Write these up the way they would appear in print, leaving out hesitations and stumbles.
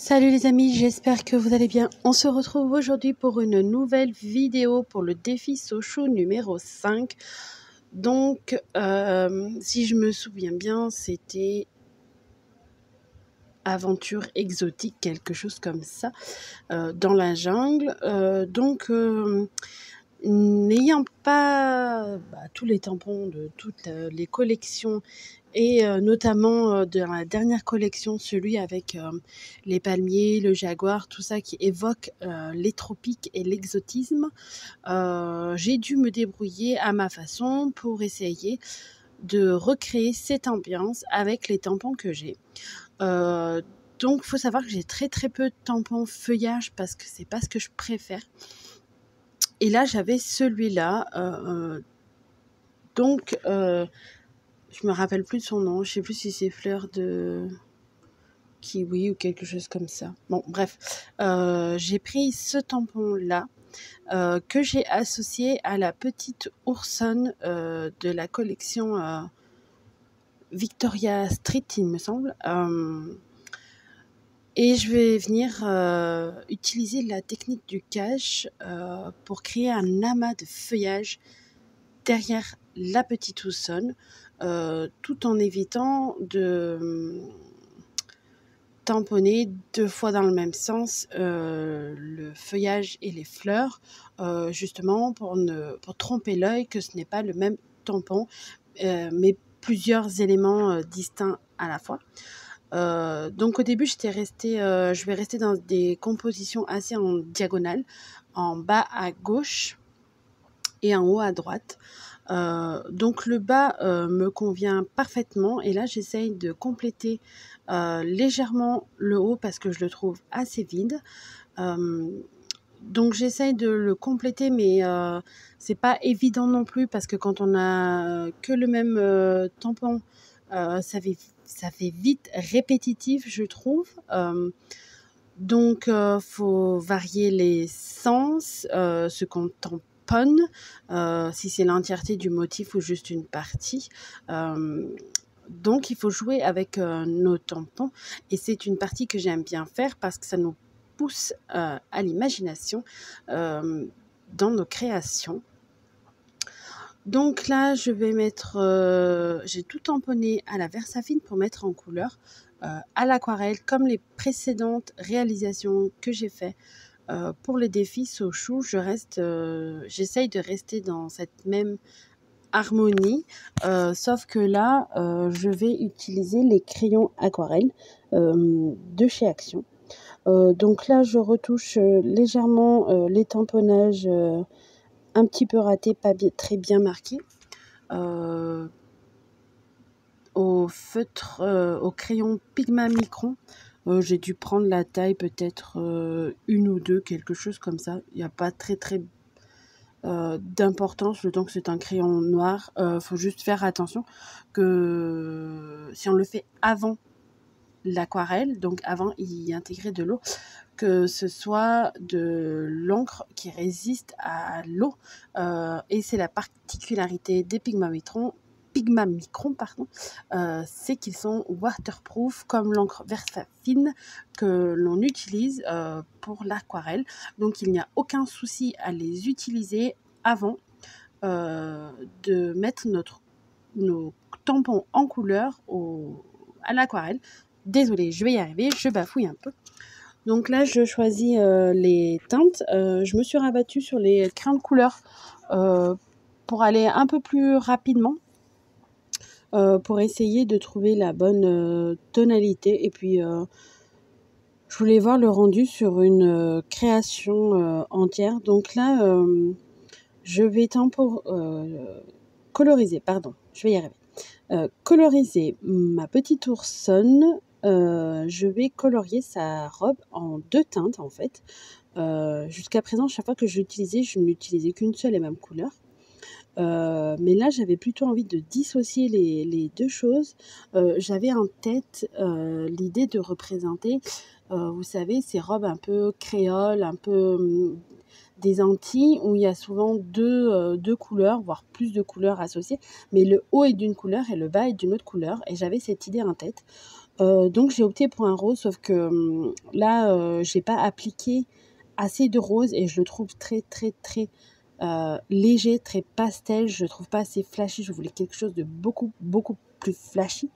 Salut les amis, j'espère que vous allez bien. On se retrouve aujourd'hui pour une nouvelle vidéo pour le défi Sochou numéro 5. Donc, si je me souviens bien, c'était aventure exotique, quelque chose comme ça, dans la jungle. N'ayant pas tous les tampons de toutes les collections et notamment de la dernière collection, celui avec les palmiers, le jaguar, tout ça qui évoque les tropiques et l'exotisme, j'ai dû me débrouiller à ma façon pour essayer de recréer cette ambiance avec les tampons que j'ai. Donc, il faut savoir que j'ai très peu de tampons feuillage parce que c'est pas ce que je préfère. Et là, j'avais celui-là. Je me rappelle plus de son nom. Je sais plus si c'est fleur de kiwi ou quelque chose comme ça. Bon, bref. J'ai pris ce tampon-là que j'ai associé à la petite oursonne de la collection Victoria Street, il me semble. Et je vais venir utiliser la technique du cache pour créer un amas de feuillage derrière la petite oursonne, tout en évitant de tamponner 2 fois dans le même sens le feuillage et les fleurs, justement pour tromper l'œil que ce n'est pas le même tampon, mais plusieurs éléments distincts à la fois. Donc au début, je vais rester dans des compositions assez en diagonale, en bas à gauche et en haut à droite. Donc le bas me convient parfaitement et là j'essaye de compléter légèrement le haut parce que je le trouve assez vide. Donc j'essaye de le compléter, mais c'est pas évident non plus parce que quand on a que le même tampon, ça fait vite répétitif, je trouve. Donc faut varier les sens, ce qu'on tamponne, si c'est l'entièreté du motif ou juste une partie. Donc il faut jouer avec nos tampons et c'est une partie que j'aime bien faire parce que ça nous pousse à l'imagination dans nos créations. Donc là, je vais mettre, j'ai tout tamponné à la Versafine pour mettre en couleur, à l'aquarelle, comme les précédentes réalisations que j'ai fait pour les défis Sochou. J'essaye de rester dans cette même harmonie, sauf que là, je vais utiliser les crayons aquarelles de chez Action. Donc là, je retouche légèrement les tamponnages un petit peu ratés, pas très bien marqués. Au feutre, au crayon Pigma Micron, j'ai dû prendre la taille peut-être 1 ou 2, quelque chose comme ça. Il n'y a pas très d'importance, le temps que c'est un crayon noir. Faut juste faire attention que si on le fait avant l'aquarelle, donc avant y intégrer de l'eau, que ce soit de l'encre qui résiste à l'eau, et c'est la particularité des Pigma Micron, c'est qu'ils sont waterproof comme l'encre Versafine que l'on utilise pour l'aquarelle. Donc il n'y a aucun souci à les utiliser avant de mettre nos tampons en couleur à l'aquarelle. Désolée, je vais y arriver, je bafouille un peu. Donc là, je choisis les teintes. Je me suis rabattue sur les crayons de couleur pour aller un peu plus rapidement, pour essayer de trouver la bonne tonalité. Et puis, je voulais voir le rendu sur une création entière. Donc là, je vais coloriser, pardon, je vais y arriver. Coloriser ma petite oursonne. Je vais colorier sa robe en 2 teintes en fait. Jusqu'à présent, chaque fois que je n'utilisais qu'une seule et même couleur. Mais là, j'avais plutôt envie de dissocier les 2 choses. J'avais en tête l'idée de représenter, vous savez, ces robes un peu créoles, un peu des Antilles où il y a souvent deux couleurs, voire plus de couleurs associées, mais le haut est d'une couleur et le bas est d'une autre couleur. Et j'avais cette idée en tête. Donc j'ai opté pour un rose, sauf que là, j'ai pas appliqué assez de rose et je le trouve très très très léger, très pastel. Je le trouve pas assez flashy. Je voulais quelque chose de beaucoup beaucoup plus flashy.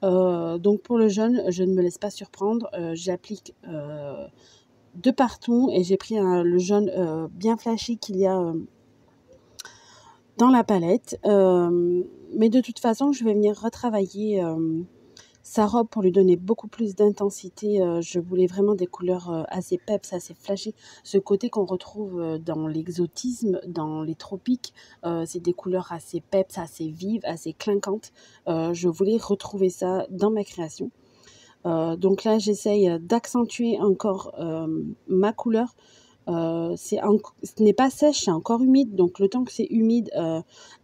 Donc pour le jaune, je ne me laisse pas surprendre. J'applique de partout et j'ai pris le jaune bien flashy qu'il y a dans la palette. Mais de toute façon, je vais venir retravailler sa robe pour lui donner beaucoup plus d'intensité. Je voulais vraiment des couleurs assez peps, assez flashy. Ce côté qu'on retrouve dans l'exotisme, dans les tropiques, c'est des couleurs assez peps, assez vives, assez clinquantes. Je voulais retrouver ça dans ma création. Donc là, j'essaye d'accentuer encore ma couleur. Ce n'est pas sèche, c'est encore humide. Donc le temps que c'est humide,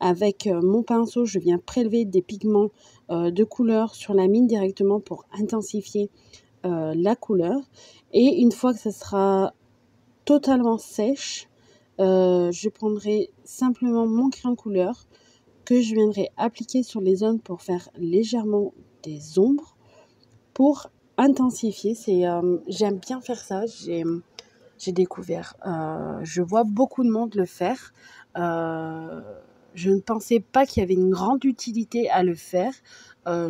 avec mon pinceau, je viens prélever des pigments de couleur sur la mine directement pour intensifier la couleur. Et une fois que ça sera totalement sèche, je prendrai simplement mon crayon couleur que je viendrai appliquer sur les zones pour faire légèrement des ombres pour intensifier. J'aime bien faire ça. J'ai découvert. Je vois beaucoup de monde le faire. Je ne pensais pas qu'il y avait une grande utilité à le faire.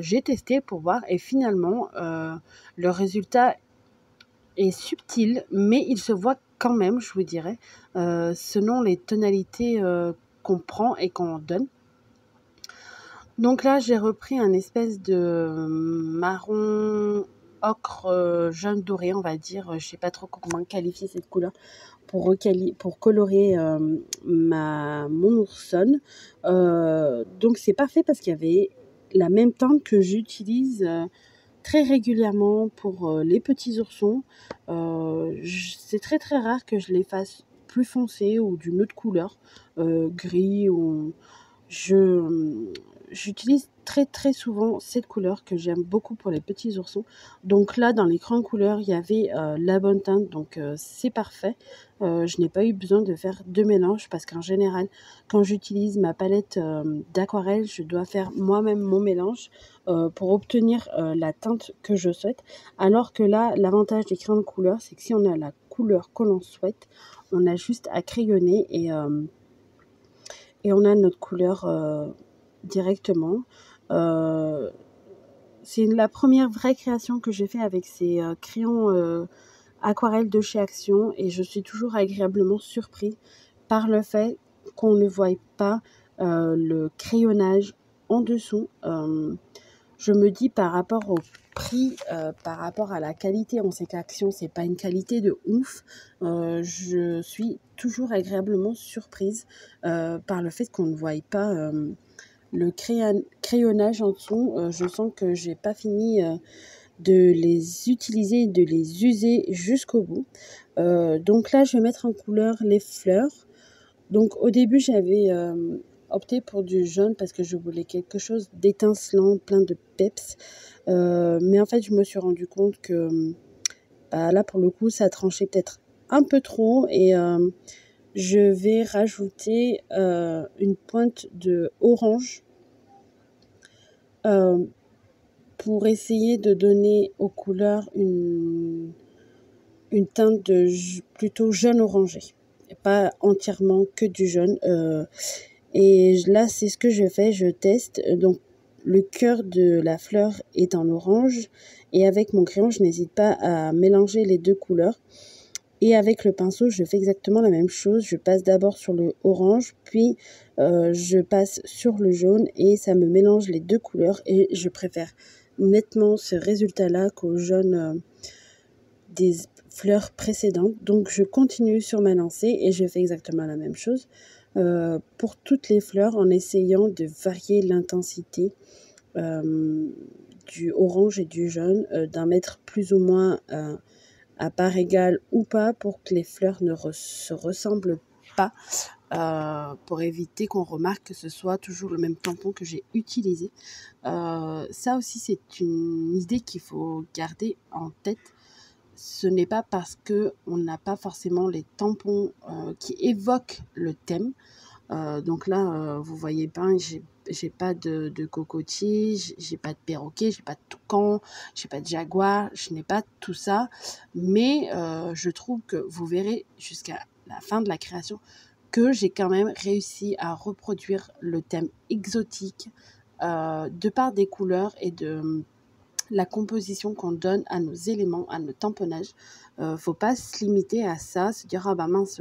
J'ai testé pour voir et finalement, le résultat est subtil, mais il se voit quand même, je vous dirais, selon les tonalités qu'on prend et qu'on donne. Donc là, j'ai repris un espèce de marron ocre jaune doré, on va dire. Je sais pas trop comment qualifier cette couleur pour colorer mon oursonne. Donc c'est parfait parce qu'il y avait la même teinte que j'utilise très régulièrement pour les petits oursons. C'est très très rare que je les fasse plus foncés ou d'une autre couleur, gris ou... J'utilise très très souvent cette couleur que j'aime beaucoup pour les petits oursons. Donc là, dans les grandes couleurs, il y avait la bonne teinte, donc c'est parfait. Je n'ai pas eu besoin de faire de mélange parce qu'en général, quand j'utilise ma palette d'aquarelle, je dois faire moi-même mon mélange pour obtenir la teinte que je souhaite. Alors que là, l'avantage des crayons de couleur, c'est que si on a la couleur que l'on souhaite, on a juste à crayonner et on a notre couleur directement. C'est la première vraie création que j'ai fait avec ces crayons aquarelles de chez Action et je suis toujours agréablement surprise par le fait qu'on ne voie pas le crayonnage en dessous. Je me dis par rapport au prix, par rapport à la qualité, on sait qu'Action c'est pas une qualité de ouf, je suis toujours agréablement surprise par le fait qu'on ne voie pas le crayonnage en dessous. Je sens que j'ai pas fini de les utiliser et de les user jusqu'au bout. Donc là je vais mettre en couleur les fleurs. Donc au début j'avais opté pour du jaune parce que je voulais quelque chose d'étincelant, plein de peps. Mais en fait je me suis rendu compte que là pour le coup ça tranchait peut-être un peu trop et je vais rajouter une pointe de orange pour essayer de donner aux couleurs une teinte plutôt jaune orangé, et pas entièrement que du jaune. Et là c'est ce que je fais, je teste. Donc le cœur de la fleur est en orange et avec mon crayon je n'hésite pas à mélanger les deux couleurs. Et avec le pinceau, je fais exactement la même chose. Je passe d'abord sur le orange, puis je passe sur le jaune et ça me mélange les deux couleurs. Et je préfère nettement ce résultat-là qu'au jaune des fleurs précédentes. Donc je continue sur ma lancée et je fais exactement la même chose pour toutes les fleurs en essayant de varier l'intensité du orange et du jaune, d'en mettre plus ou moins à part égale ou pas pour que les fleurs ne se ressemblent pas, pour éviter qu'on remarque que ce soit toujours le même tampon que j'ai utilisé. Ça aussi c'est une idée qu'il faut garder en tête. ce n'est pas parce qu'on n'a pas forcément les tampons qui évoquent le thème. Donc là, vous voyez bien, j'ai pas de cocotier, j'ai pas de perroquet, j'ai pas de toucan, j'ai pas de jaguar, je n'ai pas tout ça. Mais je trouve que vous verrez jusqu'à la fin de la création que j'ai quand même réussi à reproduire le thème exotique de par des couleurs et de la composition qu'on donne à nos éléments, à nos tamponnages. Faut pas se limiter à ça, se dire ah bah mince,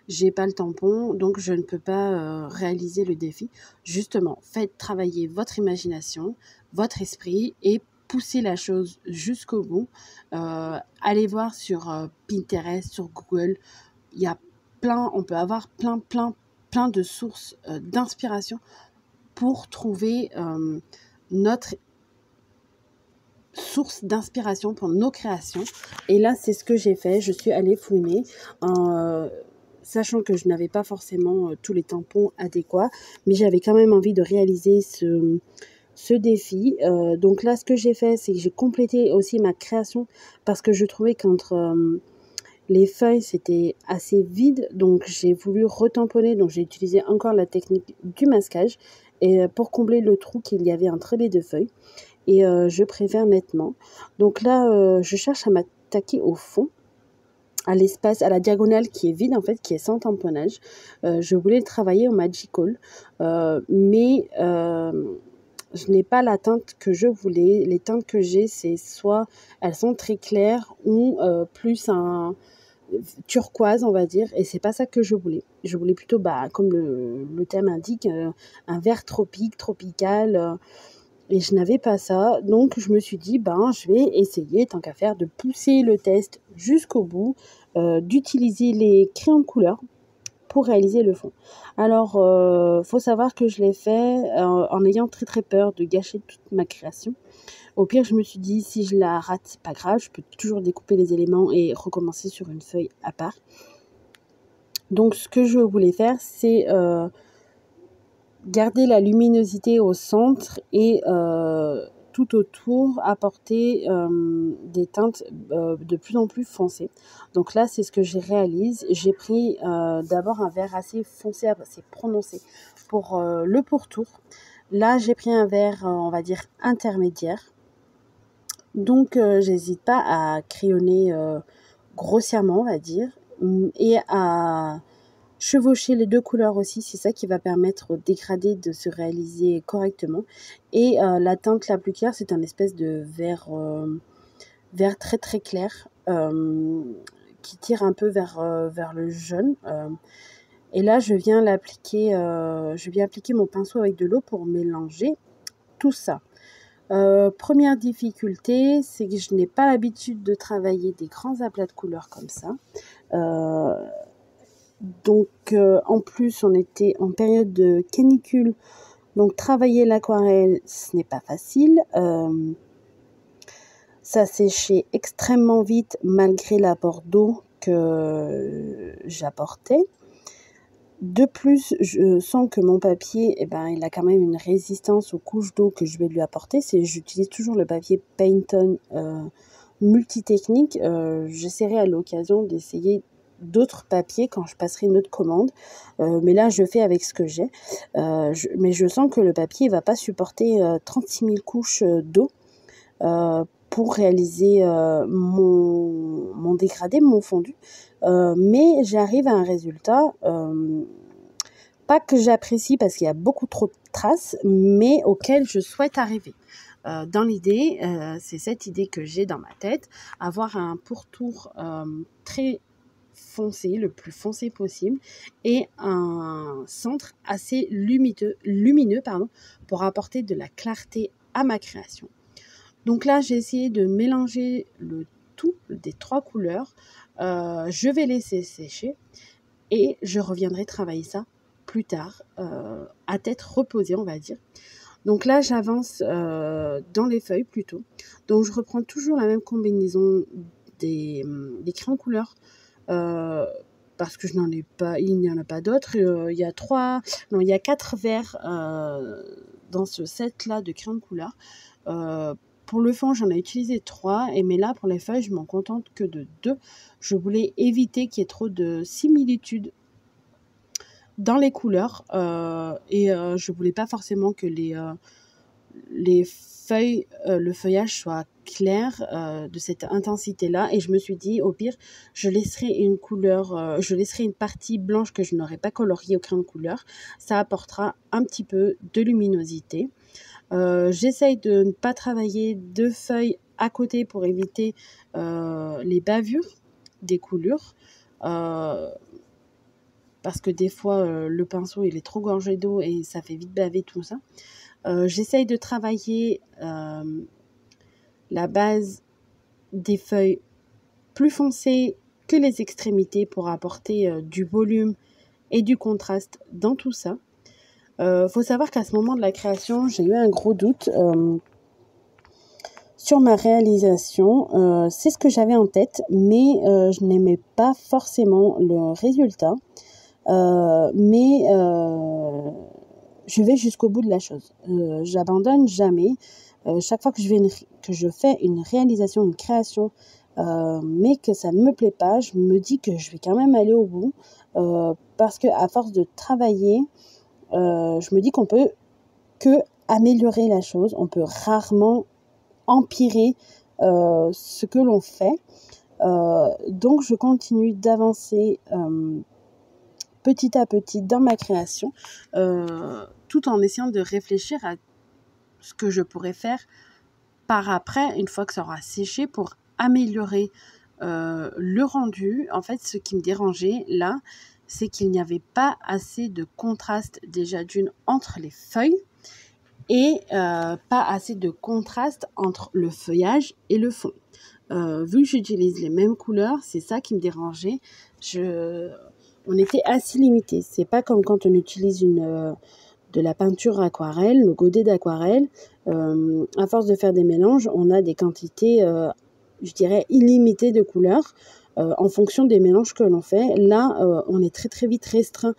j'ai pas le tampon, donc je ne peux pas réaliser le défi. Justement, faites travailler votre imagination, votre esprit et poussez la chose jusqu'au bout. Allez voir sur Pinterest, sur Google, il y a on peut avoir plein de sources d'inspiration pour trouver notre source d'inspiration pour nos créations. Et là, c'est ce que j'ai fait. Je suis allée fouiner en sachant que je n'avais pas forcément tous les tampons adéquats, mais j'avais quand même envie de réaliser ce défi. Donc là, ce que j'ai fait, c'est que j'ai complété aussi ma création parce que je trouvais qu'entre les feuilles, c'était assez vide, donc j'ai voulu retamponner, donc j'ai utilisé encore la technique du masquage et pour combler le trou qu'il y avait entre les deux feuilles. Et je préfère nettement. Donc là, je cherche à m'attaquer au fond, à l'espace, à la diagonale qui est vide en fait, qui est sans tamponnage. Je voulais le travailler au Magical, mais je n'ai pas la teinte que je voulais. Les teintes que j'ai, c'est soit elles sont très claires ou plus un turquoise, on va dire, et c'est pas ça que je voulais. Je voulais plutôt, comme le thème indique, un vert tropical. Et je n'avais pas ça, donc je me suis dit, je vais essayer, tant qu'à faire, de pousser le test jusqu'au bout, d'utiliser les crayons de couleur pour réaliser le fond. Alors, faut savoir que je l'ai fait en ayant très peur de gâcher toute ma création. Au pire, je me suis dit, si je la rate, c'est pas grave, je peux toujours découper les éléments et recommencer sur une feuille à part. Donc, ce que je voulais faire, c'est garder la luminosité au centre et tout autour apporter des teintes de plus en plus foncées. Donc là, c'est ce que je réalise. J'ai pris d'abord un vert assez foncé, assez prononcé pour le pourtour. Là, j'ai pris un vert, on va dire, intermédiaire. Donc, j'hésite pas à crayonner grossièrement, on va dire, et à chevaucher les deux couleurs aussi, c'est ça qui va permettre au dégradé de se réaliser correctement. Et la teinte la plus claire, c'est un espèce de vert très clair qui tire un peu vers le jaune. Et là, je viens appliquer mon pinceau avec de l'eau pour mélanger tout ça. Première difficulté, c'est que je n'ai pas l'habitude de travailler des grands aplats de couleurs comme ça. Donc, en plus, on était en période de canicule. Donc, travailler l'aquarelle, ce n'est pas facile. Ça séchait extrêmement vite malgré l'apport d'eau que j'apportais. De plus, je sens que mon papier, il a quand même une résistance aux couches d'eau que je vais lui apporter. J'utilise toujours le papier Pantone multitechnique. J'essaierai à l'occasion d'essayer d'autres papiers quand je passerai une autre commande. Mais là, je fais avec ce que j'ai. Mais je sens que le papier ne va pas supporter 36 000 couches d'eau pour réaliser mon dégradé, mon fondu. Mais j'arrive à un résultat, pas que j'apprécie parce qu'il y a beaucoup trop de traces, mais auquel je souhaite arriver. Dans l'idée, c'est cette idée que j'ai dans ma tête, avoir un pourtour très foncé, le plus foncé possible, et un centre assez lumineux pour apporter de la clarté à ma création. Donc là, j'ai essayé de mélanger le tout des trois couleurs. Je vais laisser sécher et je reviendrai travailler ça plus tard, à tête reposée, on va dire. Donc là, j'avance dans les feuilles plutôt. Donc je reprends toujours la même combinaison des crayons couleurs parce que je n'en ai pas, il n'y en a pas d'autres. Il y a 4 verres dans ce set-là de crayons de couleur. pour le fond, j'en ai utilisé 3, mais là, pour les feuilles, je m'en contente que de 2. Je voulais éviter qu'il y ait trop de similitudes dans les couleurs je voulais pas forcément que les feuilles, le feuillage soit clair de cette intensité-là. Et je me suis dit, au pire, je laisserai une partie blanche que je n'aurais pas coloriée au crayon de couleur. Ça apportera un petit peu de luminosité. J'essaye de ne pas travailler 2 feuilles à côté pour éviter les bavures des coulures. Parce que des fois, le pinceau, il est trop gorgé d'eau et ça fait vite baver tout ça. J'essaye de travailler la base des feuilles plus foncées que les extrémités pour apporter du volume et du contraste dans tout ça. Faut savoir qu'à ce moment de la création, j'ai eu un gros doute sur ma réalisation. C'est ce que j'avais en tête, mais je n'aimais pas forcément le résultat. Je vais jusqu'au bout de la chose. J'abandonne jamais. Chaque fois que je fais une réalisation, une création, mais que ça ne me plaît pas, je me dis que je vais quand même aller au bout, parce que à force de travailler, je me dis qu'on peut que améliorer la chose. On peut rarement empirer ce que l'on fait. Donc je continue d'avancer petit à petit dans ma création, tout en essayant de réfléchir à ce que je pourrais faire par après, une fois que ça aura séché, pour améliorer le rendu. En fait, ce qui me dérangeait là, c'est qu'il n'y avait pas assez de contraste déjà d'une entre les feuilles et pas assez de contraste entre le feuillage et le fond. Vu que j'utilise les mêmes couleurs, c'est ça qui me dérangeait. On était assez limité. C'est pas comme quand on utilise de la peinture aquarelle, le godet d'aquarelle. À force de faire des mélanges, on a des quantités, je dirais, illimitées de couleurs en fonction des mélanges que l'on fait. Là, on est très très vite restreint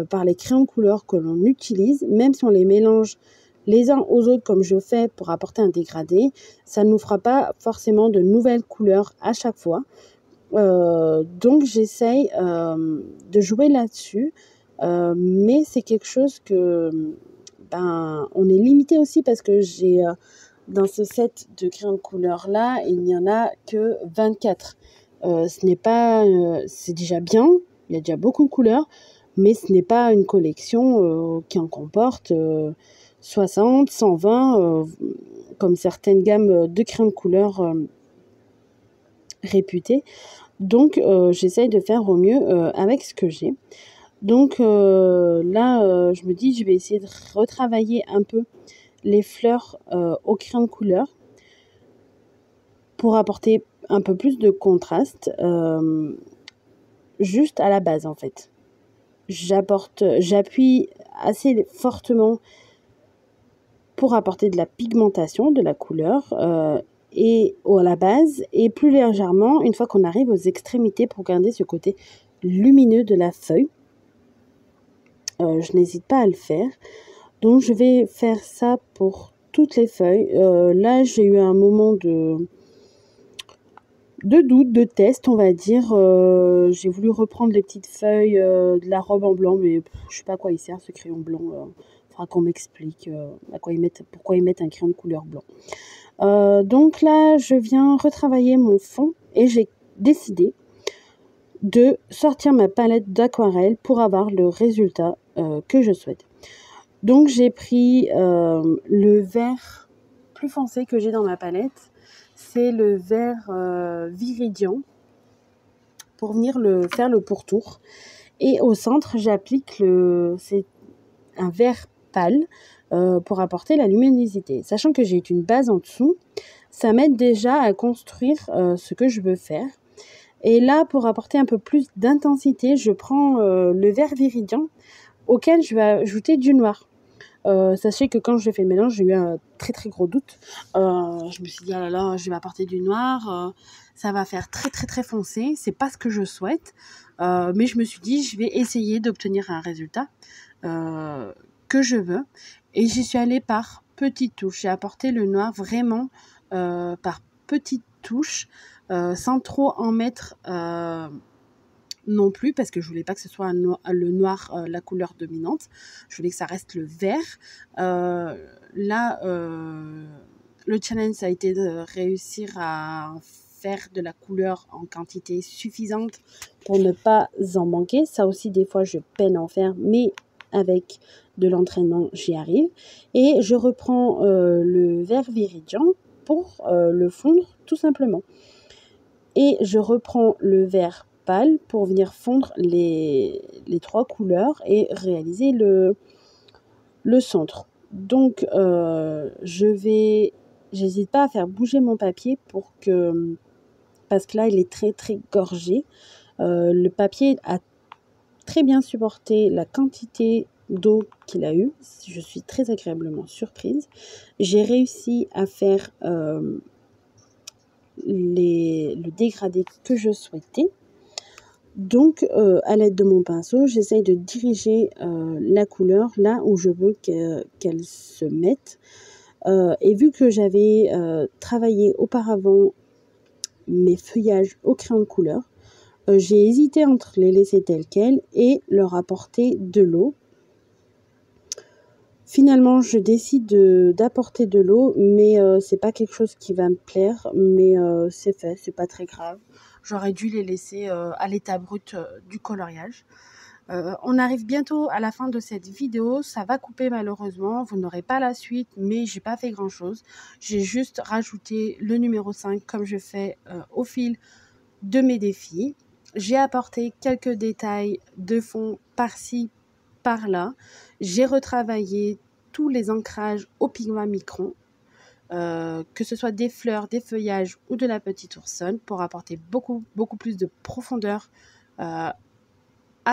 par les crayons de couleur que l'on utilise. Même si on les mélange les uns aux autres comme je fais pour apporter un dégradé, ça ne nous fera pas forcément de nouvelles couleurs à chaque fois. Donc j'essaye de jouer là-dessus, mais c'est quelque chose que on est limité aussi parce que j'ai dans ce set de crayons de couleur là, il n'y en a que 24. C'est déjà bien, il y a déjà beaucoup de couleurs, mais ce n'est pas une collection qui en comporte 60, 120, comme certaines gammes de crayons de couleur réputées. Donc j'essaye de faire au mieux avec ce que j'ai. Donc là, je me dis, je vais essayer de retravailler un peu les fleurs au crayon de couleur pour apporter un peu plus de contraste, juste à la base en fait. J'appuie assez fortement pour apporter de la pigmentation, de la couleur et à la base, et plus légèrement une fois qu'on arrive aux extrémités pour garder ce côté lumineux de la feuille. Je n'hésite pas à le faire. Donc je vais faire ça pour toutes les feuilles. Là j'ai eu un moment de doute, de test on va dire. J'ai voulu reprendre les petites feuilles de la robe en blanc, mais je sais pas à quoi il sert ce crayon blanc. Faudra qu'on m'explique pourquoi ils mettent un crayon de couleur blanc. Donc là je viens retravailler mon fond et j'ai décidé de sortir ma palette d'aquarelle pour avoir le résultat que je souhaite. Donc j'ai pris le vert plus foncé que j'ai dans ma palette, c'est le vert Viridian, pour venir faire le pourtour. Et au centre j'applique c'est un vert pâle pour apporter la luminosité. Sachant que j'ai une base en dessous, ça m'aide déjà à construire ce que je veux faire. Et là, pour apporter un peu plus d'intensité, je prends le vert Viridian auquel je vais ajouter du noir. Sachez que quand j'ai fait le mélange, j'ai eu un très très gros doute. Je me suis dit, ah là là, je vais apporter du noir, ça va faire très très très foncé. C'est pas ce que je souhaite. Mais je me suis dit, je vais essayer d'obtenir un résultat que je veux. Et j'y suis allée par petites touches. J'ai apporté le noir vraiment par petites touches, sans trop en mettre non plus, parce que je voulais pas que ce soit le noir la couleur dominante. Je voulais que ça reste le vert. Là, le challenge, ça a été de réussir à faire de la couleur en quantité suffisante pour ne pas en manquer. Ça aussi, des fois, je peine à en faire, mais avec de l'entraînement, j'y arrive. Et je reprends le vert viridien pour le fondre tout simplement. Et je reprends le vert pâle pour venir fondre les 3 couleurs et réaliser le centre. Donc, j'hésite pas à faire bouger mon papier parce que là, il est très, très gorgé. Le papier a très bien supporté la quantité d'eau qu'il a eu. Je suis très agréablement surprise. J'ai réussi à faire le dégradé que je souhaitais. Donc, à l'aide de mon pinceau, j'essaye de diriger la couleur là où je veux qu'elle se mette. Et vu que j'avais travaillé auparavant mes feuillages au crayon de couleur, j'ai hésité entre les laisser tels quels et leur apporter de l'eau. Finalement, je décide d'apporter de l'eau, mais c'est pas quelque chose qui va me plaire, mais c'est fait, c'est pas très grave. J'aurais dû les laisser à l'état brut du coloriage. On arrive bientôt à la fin de cette vidéo, ça va couper malheureusement, vous n'aurez pas la suite, mais j'ai pas fait grand chose. J'ai juste rajouté le numéro 5 comme je fais au fil de mes défis. J'ai apporté quelques détails de fond par-ci, par-là. J'ai retravaillé tous les ancrages au pigment micron, que ce soit des fleurs, des feuillages ou de la petite oursonne, pour apporter beaucoup plus de profondeur à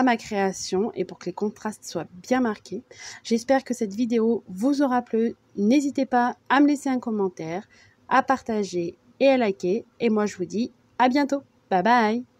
ma création et pour que les contrastes soient bien marqués. J'espère que cette vidéo vous aura plu. N'hésitez pas à me laisser un commentaire, à partager et à liker. Et moi, je vous dis à bientôt. Bye bye!